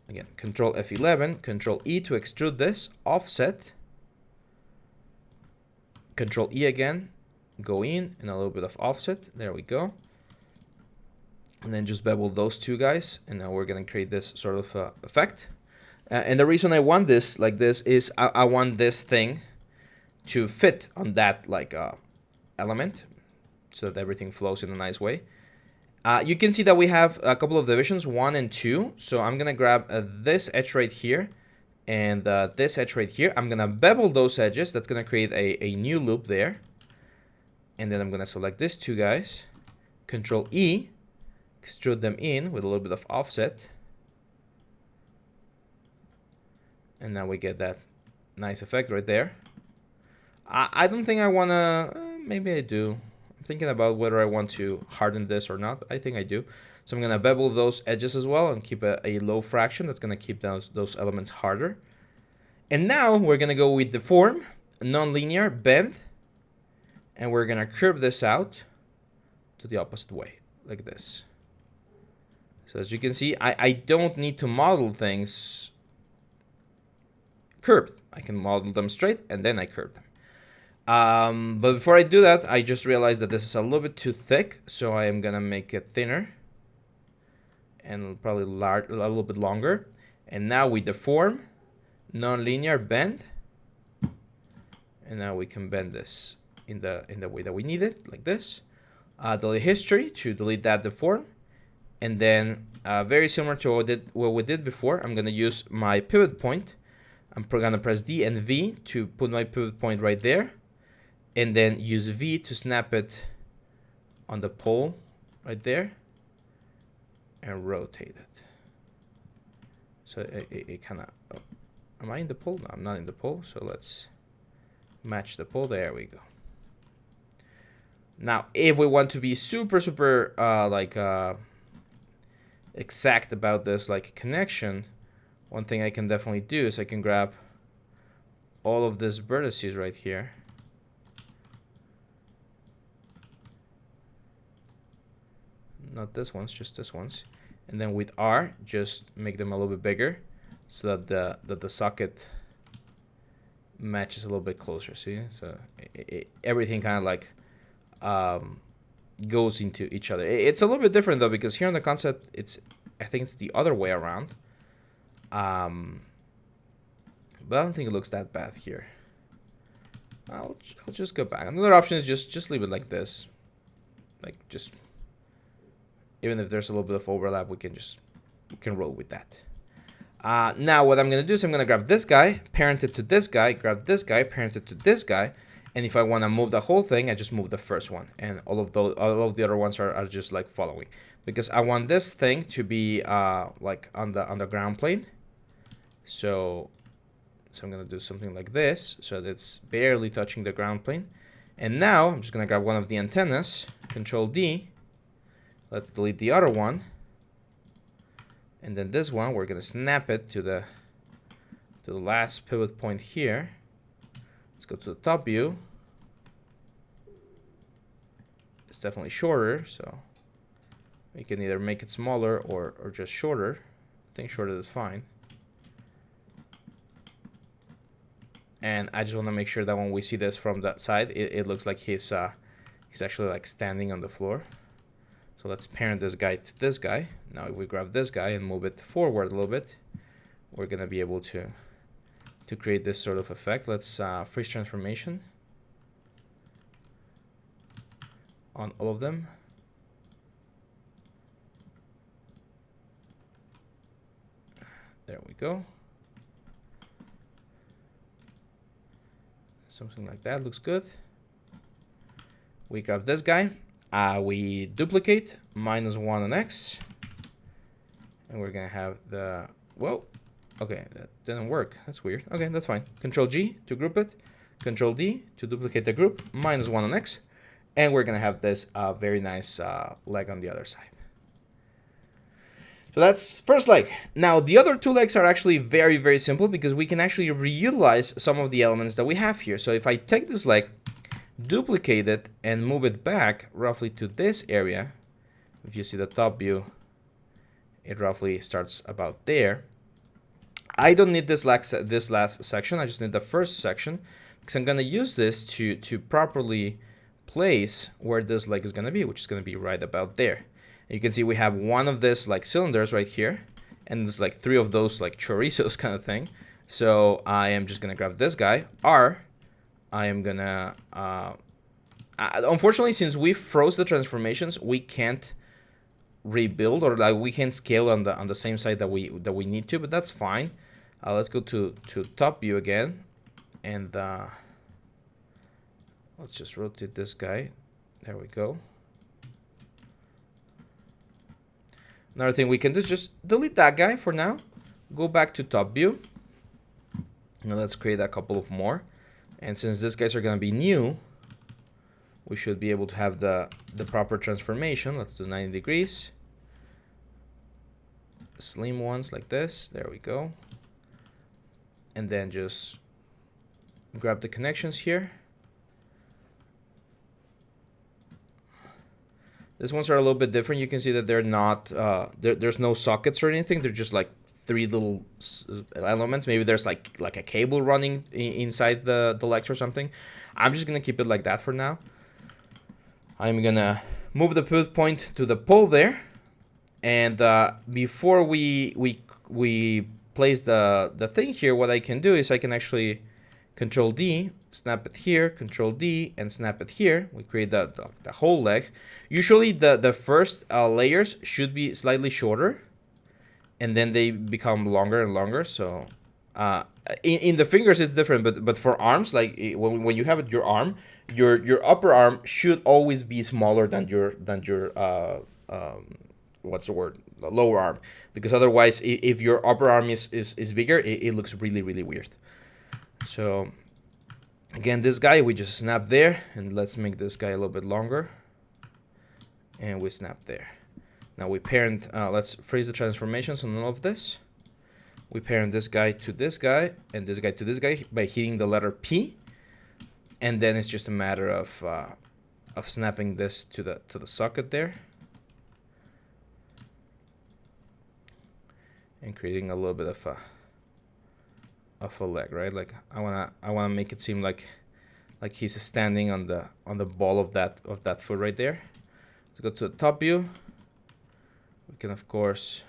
Again, Control F11, Control E to extrude this, offset. Control E again, go in, and a little bit of offset. There we go. And then just bevel those two guys, and now we're gonna create this sort of effect. And the reason I want this like this is I want this thing to fit on that like element, so that everything flows in a nice way. You can see that we have a couple of divisions, 1 and 2. So I'm gonna grab this edge right here and this edge right here. I'm gonna bevel those edges. That's gonna create a new loop there. And then I'm gonna select these two guys, Control E, extrude them in with a little bit of offset. And now we get that nice effect right there. I don't think I wanna, maybe I do. I'm thinking about whether I want to harden this or not. I think I do. So I'm gonna bevel those edges as well and keep a low fraction. That's gonna keep those elements harder. And now we're gonna go with the form, non-linear, bend, and we're gonna curve this out to the opposite way, like this. So as you can see, I don't need to model things curved. I can model them straight and then I curve them. But before I do that, I just realized that this is a little bit too thick, so I am gonna make it thinner and probably a little bit longer. And now with the form, non-linear, bend, and now we can bend this in the way that we need it, like this. Delete history to delete that deform, and then very similar to what we did before, I'm gonna use my pivot point. I'm gonna press D and V to put my pivot point right there, and then use V to snap it on the pole right there and rotate it. So it kind of, oh, am I in the pole? No, I'm not in the pole. So let's match the pole. There we go. Now, if we want to be super exact about this like connection, one thing I can definitely do is I can grab all of these vertices right here. Not this ones, just this ones. And then with R, just make them a little bit bigger so that the socket matches a little bit closer. See? So everything kind of like goes into each other. It's a little bit different though, because here in the concept, I think it's the other way around. But I don't think it looks that bad here. I'll just go back. Another option is just leave it like this. Like just, even if there's a little bit of overlap, we can roll with that. Now what I'm gonna do is I'm gonna grab this guy, parent it to this guy, grab this guy, parent it to this guy, and if I want to move the whole thing, I just move the first one, and all of the other ones are just like following. because I want this thing to be like on the ground plane. So I'm gonna do something like this, so that it's barely touching the ground plane. And now I'm just gonna grab one of the antennas, Control D. Let's delete the other one. And then this one, we're gonna snap it to the last pivot point here. Let's go to the top view. It's definitely shorter, so we can either make it smaller or just shorter. I think shorter is fine. And I just want to make sure that when we see this from that side, it looks like he's actually like standing on the floor. So let's parent this guy to this guy. Now if we grab this guy and move it forward a little bit, we're gonna be able to create this sort of effect. Let's freeze transformation on all of them. There we go. Something like that looks good. We grab this guy. We duplicate -1 on X. And we're going to have the... Whoa. Okay, that didn't work. That's weird. Okay, that's fine. Control G to group it. Control D to duplicate the group. -1 on X. And we're going to have this very nice leg on the other side. So that's first leg. Now, the other two legs are actually very, very simple because we can actually reutilize some of the elements that we have here. So if I take this leg, duplicate it, and move it back roughly to this area, if you see the top view, it roughly starts about there. I don't need this last section. I just need the first section because I'm going to use this to properly place where this leg is going to be, which is going to be right about there. You can see we have one of this like cylinders right here, and there's like 3 of those like chorizos kind of thing. So I am just gonna grab this guy, R. I am gonna unfortunately, since we froze the transformations, we can't rebuild, or like we can't scale on the same side that we need to, but that's fine. Let's go to top view again, and let's just rotate this guy. There we go. Another thing we can do is just delete that guy for now. Go back to top view. Now let's create a couple of more. And since these guys are going to be new, we should be able to have the proper transformation. Let's do 90 degrees. Slim ones like this. There we go. And then just grab the connections here. These ones are a little bit different. You can see that they're not, there's no sockets or anything. They're just like 3 little elements. Maybe there's like a cable running inside the legs or something. I'm just going to keep it like that for now. I'm going to move the pivot point to the pole there. And before we place the thing here, what I can do is I can actually Control D, snap it here, Control D, and snap it here. We create the whole leg. Usually the first layers should be slightly shorter, and then they become longer and longer. So in the fingers it's different, but for arms, like when you have it, your arm, your upper arm should always be smaller than your what's the word, lower arm, because otherwise if your upper arm is bigger, it looks really weird. So again, this guy we just snap there, and let's make this guy a little bit longer, and we snap there. Now we parent, let's freeze the transformations on all of this. We parent this guy to this guy and this guy to this guy by hitting the letter P, and then it's just a matter of snapping this to the socket there and creating a little bit of a leg, right? Like I wanna make it seem like he's standing on the ball of that foot right there. Let's go to the top view. We can of course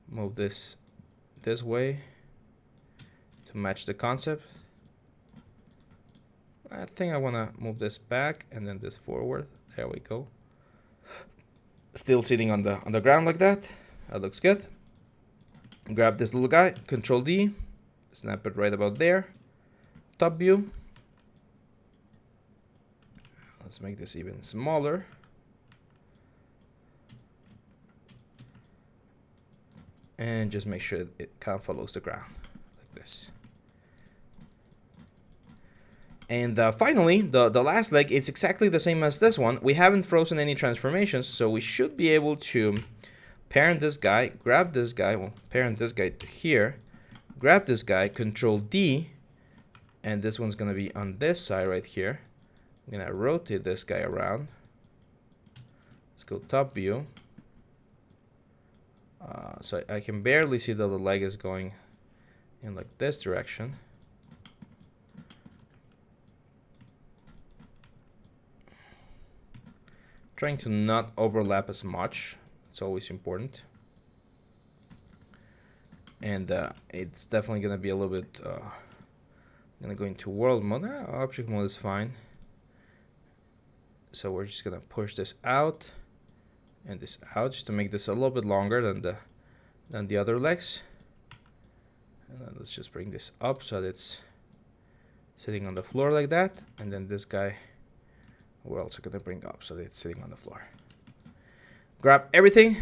move this way to match the concept. I think I wanna move this back and then this forward. There we go. Still sitting on the ground like that. That looks good. Grab this little guy, Control D, snap it right about there. Top view. Let's make this even smaller. And just make sure it kind of follows the ground like this. And finally, the last leg is exactly the same as this one. We haven't frozen any transformations, so we should be able to parent this guy, grab this guy, well, parent this guy to here, grab this guy, Control D, and this one's gonna be on this side right here. I'm gonna rotate this guy around. Let's go top view. So I can barely see that the leg is going in like this direction. Trying to not overlap as much. It's always important. And it's definitely going to be a little bit... I'm going to go into world mode. Object mode is fine. So we're just going to push this out and this out just to make this a little bit longer than the other legs. And then let's just bring this up so that it's sitting on the floor like that. And then this guy we're also going to bring up so that it's sitting on the floor. Grab everything.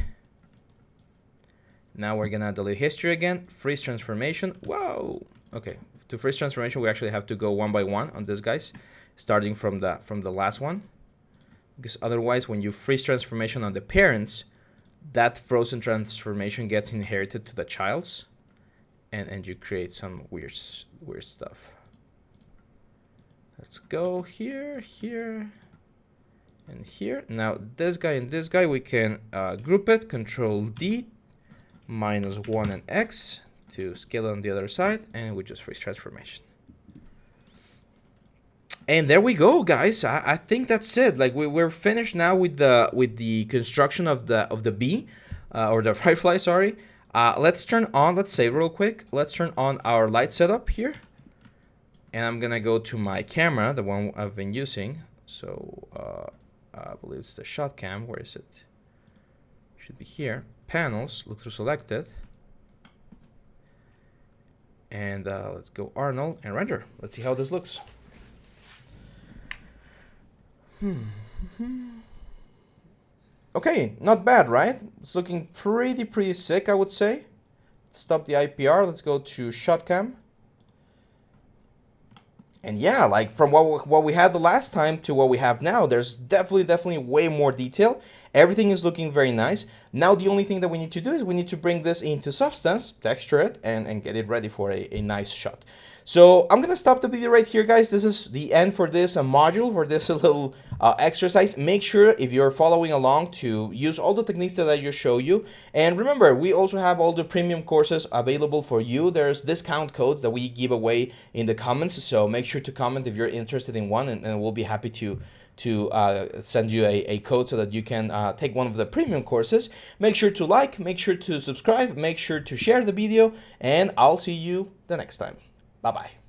Now we're going to delete history again. Freeze transformation. Whoa. Okay. To freeze transformation, we actually have to go one by one on this guys, starting from the last one. Because otherwise, when you freeze transformation on the parents, that frozen transformation gets inherited to the child's, and you create some weird stuff. Let's go here, here, and here. Now this guy and this guy, we can group it. Control D, -1 and X to scale on the other side, and we just freeze transformation. And there we go, guys. I think that's it. Like we're finished now with the construction of the bee, or the Firefly. Sorry. Let's turn on. Let's save real quick. Let's turn on our light setup here. And I'm gonna go to my camera, the one I've been using. So I believe it's the shot cam. Where is it? Should be here. Panels. Look through selected. And let's go Arnold and render. Let's see how this looks. Okay, not bad, right? It's looking pretty sick, I would say. Let's stop the IPR. Let's go to shot cam. And yeah, like from what we had the last time to what we have now, there's definitely way more detail. Everything is looking very nice. Now the only thing that we need to do is we need to bring this into Substance, texture it, and get it ready for a nice shot. So I'm gonna stop the video right here, guys. This is the end for this module, for this little exercise. Make sure if you're following along to use all the techniques that I just show you. And remember, we also have all the premium courses available for you. There's discount codes that we give away in the comments. So make sure to comment if you're interested in one, and we'll be happy to send you a code so that you can take one of the premium courses. Make sure to like, make sure to subscribe, make sure to share the video, and I'll see you the next time. Bye-bye.